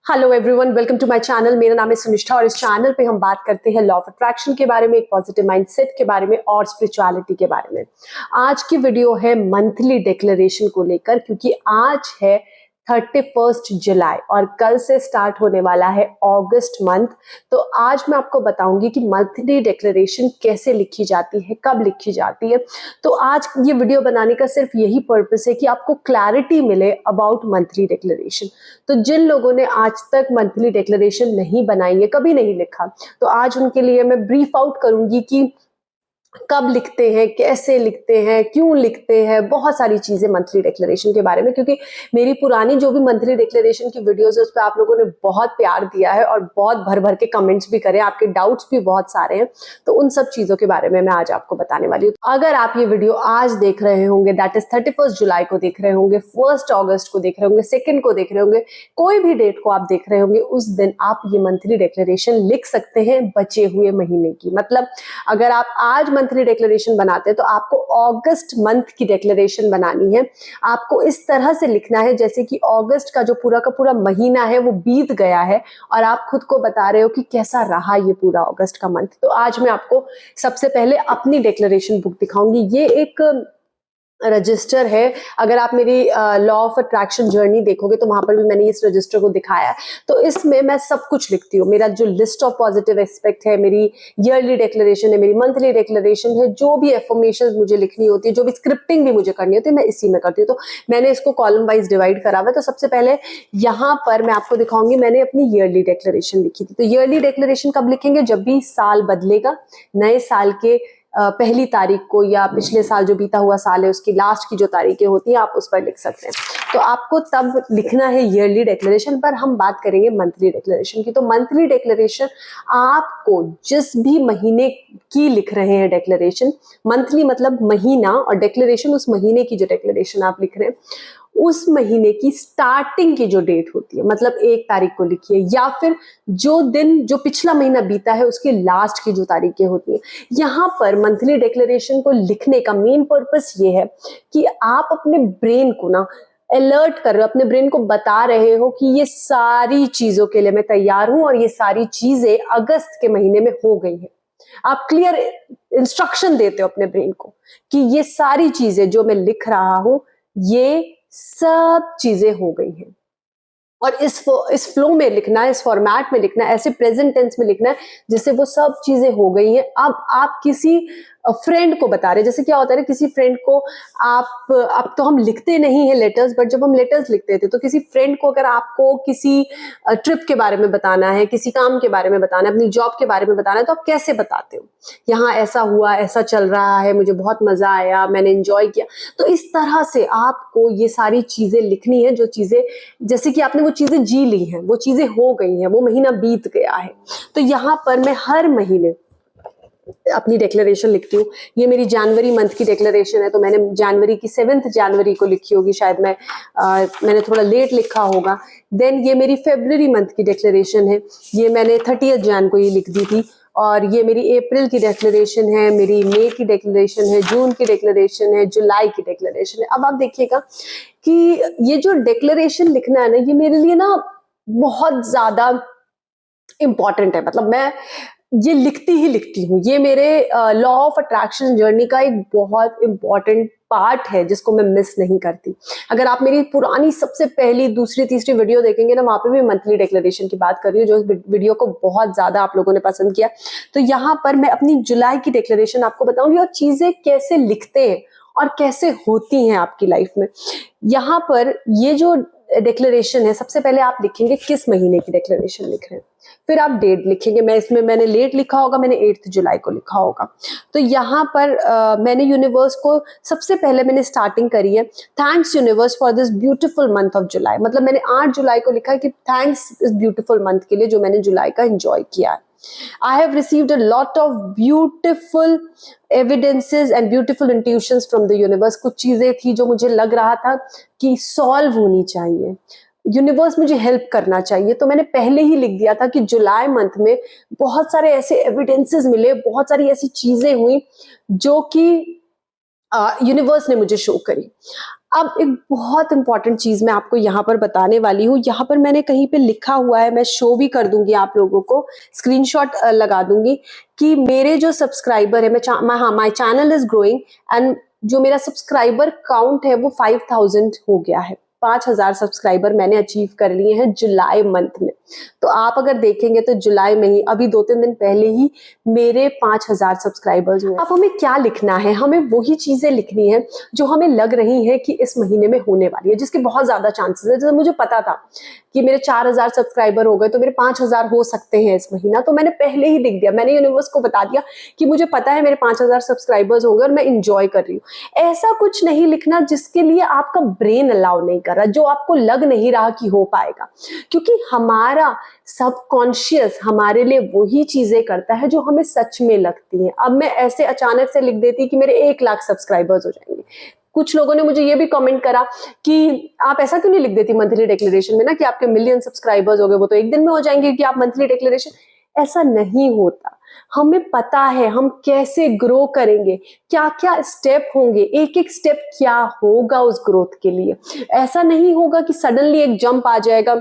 Hello everyone, welcome to my channel. मेरा नाम है सुनिष्ठा और इस चैनल पे हम बात करते हैं लॉ ऑफ अट्रैक्शन के बारे में, एक पॉजिटिव माइंडसेट के बारे में और स्पिरिचुअलिटी के बारे में। आज की वीडियो है मंथली डिक्लेरेशन को लेकर, क्योंकि आज है 31 जुलाई और कल से स्टार्ट होने वाला है अगस्त मंथ। तो आज मैं आपको बताऊंगी कि मंथली डिक्लेरेशन कैसे लिखी जाती है, कब लिखी जाती है। तो आज ये वीडियो बनाने का सिर्फ यही पर्पस है कि आपको क्लैरिटी मिले अबाउट मंथली डिक्लेरेशन। तो जिन लोगों ने आज तक मंथली डिक्लेरेशन नहीं बनाई है, कभी नहीं लिखा, तो आज उनके लिए मैं ब्रीफ आउट करूंगी कि कब लिखते हैं, कैसे लिखते हैं, क्यों लिखते हैं, बहुत सारी चीजें मंथली डिक्लेरेशन के बारे में। क्योंकि मेरी पुरानी जो भी मंथली डिक्लेरेशन की वीडियोस है उस पर आप लोगों ने बहुत प्यार दिया है और बहुत भर भर के कमेंट्स भी करे, आपके डाउट्स भी बहुत सारे हैं। तो उन सब चीजों के बारे में मैं आज आपको बताने वाली हूँ। अगर आप ये वीडियो आज देख रहे होंगे, दैट इज 31 जुलाई को देख रहे होंगे, 1 अगस्त को देख रहे होंगे, 2 को देख रहे होंगे, कोई भी डेट को आप देख रहे होंगे, उस दिन आप ये मंथली डिक्लेरेशन लिख सकते हैं बचे हुए महीने की। मतलब अगर आप आज मंथली डिक्लेरेशन बनाते हैं तो आपको अगस्त मंथ की डिक्लेरेशन बनानी है। आपको इस तरह से लिखना है जैसे कि अगस्त का जो पूरा का पूरा महीना है वो बीत गया है और आप खुद को बता रहे हो कि कैसा रहा ये पूरा अगस्त का मंथ। तो आज मैं आपको सबसे पहले अपनी डिक्लेरेशन बुक दिखाऊंगी। ये एक रजिस्टर है। अगर आप मेरी लॉ ऑफ अट्रैक्शन जर्नी देखोगे तो वहां पर भी मैंने इस रजिस्टर को दिखाया है। तो इसमें मैं सब कुछ लिखती हूँ। मेरा जो लिस्ट ऑफ पॉजिटिव एस्पेक्ट है, मेरी ईयरली डिक्लेरेशन है, मेरी मंथली डिक्लेरेशन है, जो भी एफर्मेशन मुझे लिखनी होती है, जो भी स्क्रिप्टिंग भी मुझे करनी होती है, मैं इसी में करती हूँ। तो मैंने इसको कॉलम वाइज डिवाइड करा हुआ है। तो सबसे पहले यहाँ पर मैं आपको दिखाऊंगी, मैंने अपनी ईयरली डिक्लेरेशन लिखी थी। तो ईयरली डिक्लेरेशन कब लिखेंगे? जब भी साल बदलेगा, नए साल के पहली तारीख को, या पिछले साल जो बीता हुआ साल है उसकी लास्ट की जो तारीखें होती हैं आप उस पर लिख सकते हैं। तो आपको तब लिखना है ईयरली डिक्लेरेशन। पर हम बात करेंगे मंथली डिक्लेरेशन की। तो मंथली डिक्लेरेशन आपको जिस भी महीने की लिख रहे हैं डिक्लेरेशन, मंथली मतलब महीना और डिक्लेरेशन उस महीने की जो डिक्लेरेशन आप लिख रहे हैं, उस महीने की स्टार्टिंग की जो डेट होती है, मतलब 1 तारीख को लिखिए, या फिर जो दिन जो पिछला महीना बीता है उसके लास्ट की जो तारीखें होती है। यहाँ पर मंथली डिक्लेरेशन को लिखने का मेन पर्पस ये है कि आप अपने ब्रेन को ना अलर्ट कर रहे हो, अपने ब्रेन को बता रहे हो कि ये सारी चीजों के लिए मैं तैयार हूं और ये सारी चीजें अगस्त के महीने में हो गई है। आप क्लियर इंस्ट्रक्शन देते हो अपने ब्रेन को कि ये सारी चीजें जो मैं लिख रहा हूं, ये सब चीजें हो गई हैं। और इस फ्लो में लिखना है, इस फॉर्मेट में लिखना है, ऐसे प्रेजेंट टेंस में लिखना है जिससे वो सब चीजें हो गई हैं। अब आप किसी फ्रेंड को बता रहे, जैसे क्या होता है ना, किसी फ्रेंड को आप, अब तो हम लिखते नहीं है लेटर्स, बट जब हम लेटर्स लिखते थे तो किसी फ्रेंड को अगर आपको किसी ट्रिप के बारे में बताना है, किसी काम के बारे में बताना है, अपनी जॉब के बारे में बताना है, तो आप कैसे बताते हो? यहाँ ऐसा हुआ, ऐसा चल रहा है, मुझे बहुत मजा आया, मैंने एंजॉय किया। तो इस तरह से आपको ये सारी चीजें लिखनी है, जो चीजें जैसे कि आपने वो चीजें जी ली हैं, वो चीजें हो गई हैं, वो महीना बीत गया है। तो यहाँ पर मैं हर महीने अपनी डिक्लेरेशन लिखती हूँ। ये मेरी जनवरी मंथ की डिक्लेरेशन है, तो मैंने जनवरी की 7 जनवरी को लिखी होगी शायद। मैंने थोड़ा लेट लिखा होगा। देन ये मेरी फरवरी मंथ की डिक्लेरेशन है, ये मैंने 30 जन को ये लिख दी थी। और ये मेरी अप्रैल की डिक्लेरेशन है, मेरी मई की डिक्लेरेशन है, जून की डिक्लेरेशन है, जुलाई की डिक्लेरेशन है। अब आप देखिएगा कि ये जो डिक्लेरेशन लिखना है ना, ये मेरे लिए ना बहुत ज्यादा इंपॉर्टेंट है। मतलब मैं ये लिखती ही लिखती हूँ। ये मेरे लॉ ऑफ अट्रैक्शन जर्नी का एक बहुत इंपॉर्टेंट पार्ट है जिसको मैं मिस नहीं करती। अगर आप मेरी पुरानी सबसे पहली, दूसरी, तीसरी वीडियो देखेंगे ना, वहां पे भी मंथली डिक्लेरेशन की बात कर रही हूँ, जो इस वीडियो को बहुत ज्यादा आप लोगों ने पसंद किया। तो यहाँ पर मैं अपनी जुलाई की डिक्लेरेशन आपको बताऊंगी और चीजें कैसे लिखते हैं और कैसे होती हैं आपकी लाइफ में। यहाँ पर ये जो डिक्लेरेशन है, सबसे पहले आप लिखेंगे किस महीने की डिक्लेरेशन लिख रहे हैं, फिर आप डेट लिखेंगे। मैंने लेट लिखा होगा, मैंने 8 जुलाई को लिखा होगा। तो यहाँ पर मैंने यूनिवर्स को सबसे पहले मैंने स्टार्टिंग करी है, thanks universe for this beautiful month of July. मतलब मैंने 8 जुलाई को लिखा है कि थैंक्स इस ब्यूटीफुल मंथ के लिए जो मैंने जुलाई का एंजॉय किया है। I have received a lot of beautiful evidences and beautiful intuitions from the universe। कुछ चीजें थी जो मुझे लग रहा था कि सॉल्व होनी चाहिए, यूनिवर्स मुझे हेल्प करना चाहिए। तो मैंने पहले ही लिख दिया था कि जुलाई मंथ में बहुत सारे ऐसे एविडेंसेस मिले, बहुत सारी ऐसी चीजें हुई जो कि यूनिवर्स ने मुझे शो करी। अब एक बहुत इंपॉर्टेंट चीज मैं आपको यहाँ पर बताने वाली हूँ। यहाँ पर मैंने कहीं पे लिखा हुआ है, मैं शो भी कर दूंगी आप लोगों को, स्क्रीनशॉट लगा दूंगी कि मेरे जो सब्सक्राइबर है, my channel is growing and जो मेरा सब्सक्राइबर काउंट है वो 5000 हो गया है। 5000 सब्सक्राइबर मैंने अचीव कर लिए हैं जुलाई मंथ में। तो आप अगर देखेंगे तो जुलाई में ही, अभी 2-3 दिन पहले ही मेरे 5000 सब्सक्राइबर्स हुए। अब हमें क्या लिखना है? हमें वही चीजें लिखनी है जो हमें लग रही है कि इस महीने में होने वाली है, जिसके बहुत ज्यादा चांसेस है। जैसे मुझे पता था कि मेरे 4000 सब्सक्राइबर हो गए तो मेरे 5000 हो सकते हैं इस महीना, तो मैंने पहले ही लिख दिया। मैंने यूनिवर्स को बता दिया कि मुझे पता है मेरे 5000 सब्सक्राइबर्स हो गए और मैं इंजॉय कर रही हूँ। ऐसा कुछ नहीं लिखना जिसके लिए आपका ब्रेन अलाउ नहीं कर रहा, जो आपको लग नहीं रहा कि हो पाएगा, क्योंकि हमारा सबकॉन्शियस हमारे लिए वही चीजें करता है जो हमें सच में लगती हैं। अब मैं ऐसे अचानक से लिख देती कि मेरे 1 लाख सब्सक्राइबर्स हो जाएंगे। कुछ लोगों ने मुझे ये भी कमेंट करा कि आप ऐसा क्यों नहीं लिख देती मंथली डिक्लेरेशन में ना कि आपके मिलियन सब्सक्राइबर्स हो गए, वो तो एक दिन में हो जाएंगे कि आप मंथली डिक्लेरेशन। ऐसा नहीं होता। हमें पता है हम कैसे ग्रो करेंगे, क्या क्या स्टेप होंगे, एक एक स्टेप क्या होगा उस ग्रोथ के लिए। ऐसा नहीं होगा कि सडनली एक जंप आ जाएगा।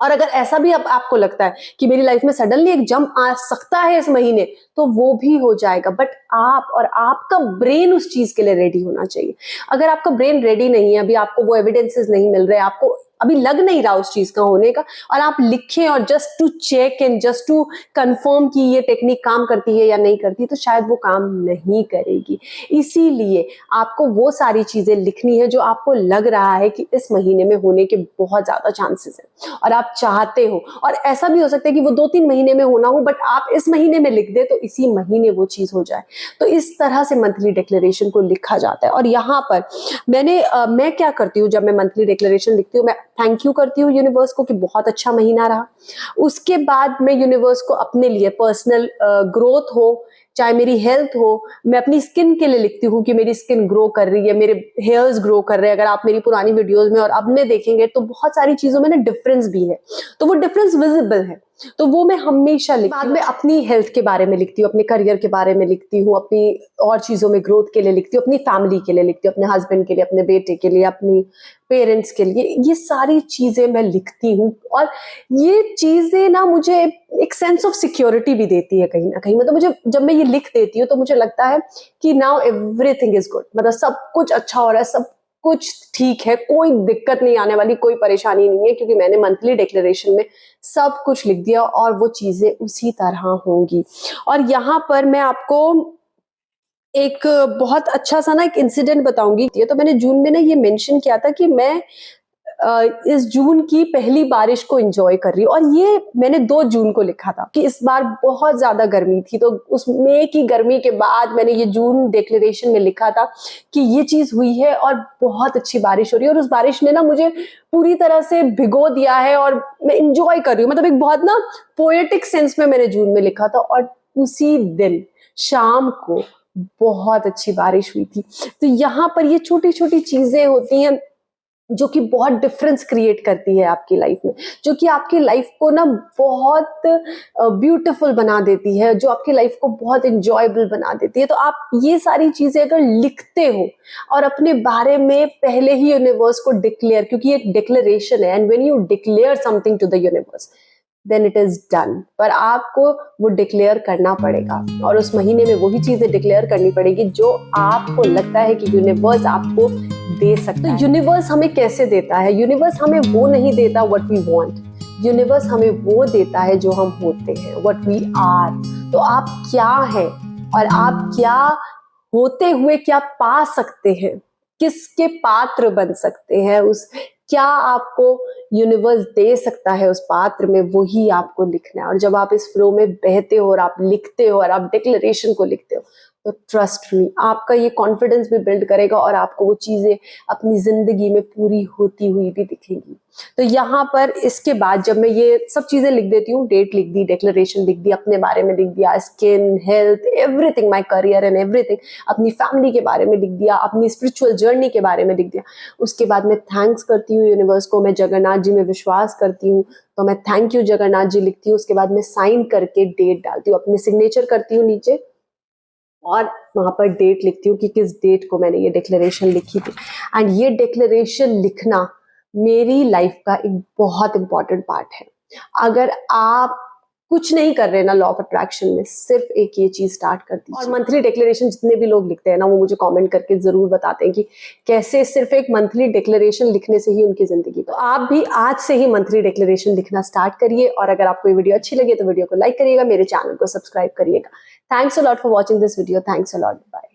और अगर ऐसा भी अब आपको लगता है कि मेरी लाइफ में सडनली एक जंप आ सकता है इस महीने, तो वो भी हो जाएगा। बट आप और आपका ब्रेन उस चीज के लिए रेडी होना चाहिए। अगर आपका ब्रेन रेडी नहीं है, अभी आपको वो एविडेंसेस नहीं मिल रहे, आपको अभी लग नहीं रहा उस चीज का होने का, और आप लिखें और just to check and just to confirm कि ये टेक्निक काम करती है या नहीं करती, तो शायद वो काम नहीं करेगी। इसीलिए आपको वो सारी चीजें लिखनी है जो आपको लग रहा है कि इस महीने में होने के बहुत ज्यादा चांसेस है और आप चाहते हो। और ऐसा भी हो सकता है कि वो 2-3 महीने में होना हो, बट आप इस महीने में लिख दे तो इसी महीने वो चीज हो जाए। तो इस तरह से मंथली डिक्लेरेशन को लिखा जाता है। और यहाँ पर मैं क्या करती हूँ, जब मैं मंथली डिक्लेरेशन लिखती हूँ, मैं थैंक यू करती हूँ यूनिवर्स को कि बहुत अच्छा महीना रहा। उसके बाद मैं यूनिवर्स को अपने लिए पर्सनल ग्रोथ हो, चाहे मेरी हेल्थ हो, मैं अपनी स्किन के लिए लिखती हूँ कि मेरी स्किन ग्रो कर रही है, मेरे हेयर्स ग्रो कर रहे हैं। अगर आप मेरी पुरानी वीडियोस में और अब में देखेंगे तो बहुत सारी चीजों में ना डिफरेंस भी है, तो वो डिफरेंस विजिबल है। तो वो मैं हमेशा लिखती हूँ। बाद में अपनी हेल्थ के बारे में लिखती हूँ, अपने करियर के बारे में लिखती हूँ, अपनी और चीजों में ग्रोथ के लिए लिखती हूँ, अपनी फैमिली के लिए लिखती हूँ, अपने हस्बैंड के लिए, अपने बेटे के लिए, अपनी पेरेंट्स के लिए। ये सारी चीजें मैं लिखती हूँ और ये चीजें ना मुझे एक सेंस ऑफ सिक्योरिटी भी देती है कहीं ना कहीं। मतलब मुझे जब मैं ये लिख देती हूँ तो मुझे लगता है कि नाउ एवरीथिंग इज गुड, मतलब सब कुछ अच्छा हो रहा है, सब कुछ ठीक है, कोई दिक्कत नहीं आने वाली, कोई परेशानी नहीं है, क्योंकि मैंने मंथली डिक्लेरेशन में सब कुछ लिख दिया और वो चीजें उसी तरह होंगी। और यहाँ पर मैं आपको एक बहुत अच्छा सा ना एक इंसिडेंट बताऊंगी। ये तो मैंने जून में ना ये मेंशन किया था कि मैं इस जून की पहली बारिश को एंजॉय कर रही हूँ, और ये मैंने 2 जून को लिखा था कि इस बार बहुत ज्यादा गर्मी थी, तो उस मई की गर्मी के बाद मैंने ये जून डिक्लेरेशन में लिखा था कि ये चीज हुई है और बहुत अच्छी बारिश हो रही है। और उस बारिश ने ना मुझे पूरी तरह से भिगो दिया है और मैं इंजॉय कर रही हूँ। मतलब एक बहुत ना पोएटिक सेंस में मैंने जून में लिखा था, और उसी दिन शाम को बहुत अच्छी बारिश हुई थी। तो यहाँ पर ये छोटी छोटी चीजें होती हैं जो कि बहुत डिफरेंस क्रिएट करती है आपकी लाइफ में, जो कि आपकी लाइफ को ना बहुत ब्यूटीफुल बना देती है, जो आपकी लाइफ को बहुत इंजॉयबल बना देती है। तो आप ये सारी चीजें अगर लिखते हो और अपने बारे में पहले ही यूनिवर्स को डिक्लेयर, क्योंकि ये डिक्लेरेशन है, and when you declare something to the universe then it is done. पर आपको वो डिक्लेयर करना पड़ेगा और उस महीने में वही चीजें डिक्लेयर करनी पड़ेगी जो आपको लगता है कि यूनिवर्स आपको दे सकता है। तो यूनिवर्स हमें कैसे देता है? यूनिवर्स हमें वो नहीं देता व्हाट वी वांट, यूनिवर्स हमें वो देता है जो हम होते हैं, व्हाट वी आर। तो आप क्या हैं और आप क्या होते हुए क्या पा सकते हैं, किसके पात्र बन सकते हैं, उस क्या आपको यूनिवर्स दे सकता है उस पात्र में, वही आपको लिखना है। और जब आप इस फ्लो में बहते हो और आप लिखते हो और आप डिक्लेरेशन को लिखते हो, तो ट्रस्ट मी आपका ये कॉन्फिडेंस भी बिल्ड करेगा और आपको वो चीजें अपनी जिंदगी में पूरी होती हुई भी दिखेंगी। तो यहाँ पर इसके बाद जब मैं ये सब चीजें लिख देती हूँ, डेट लिख दी, डिक्लेरेशन लिख दी, अपने बारे में लिख दिया, skin, health, everything, my career and everything, अपनी फैमिली के बारे में लिख दिया, अपनी स्पिरिचुअल जर्नी के बारे में लिख दिया, उसके बाद मैं थैंक्स करती हूँ यूनिवर्स को, मैं जगन्नाथ जी में विश्वास करती हूँ, तो मैं थैंक यू जगन्नाथ जी लिखती हूँ। उसके बाद मैं साइन करके डेट डालती हूँ, अपने सिग्नेचर करती हूँ नीचे, और वहां पर डेट लिखती हूँ कि किस डेट को मैंने ये डिक्लेरेशन लिखी थी। एंड ये डिक्लेरेशन लिखना मेरी लाइफ का एक बहुत इंपॉर्टेंट पार्ट है। अगर आप कुछ नहीं कर रहे ना लॉ ऑफ अट्रैक्शन में, सिर्फ एक ये चीज स्टार्ट कर दीजिए। और मंथली डिक्लेरेशन जितने भी लोग लिखते हैं ना, वो मुझे कमेंट करके जरूर बताते हैं कि कैसे सिर्फ एक मंथली डिक्लेरेशन लिखने से ही उनकी जिंदगी। तो आप भी आज से ही मंथली डिक्लेरेशन लिखना स्टार्ट करिए। और अगर आपको ये वीडियो अच्छी लगे तो वीडियो को लाइक करिएगा, मेरे चैनल को सब्सक्राइब करिएगा। Thanks a lot for watching this video. Thanks a lot. Bye.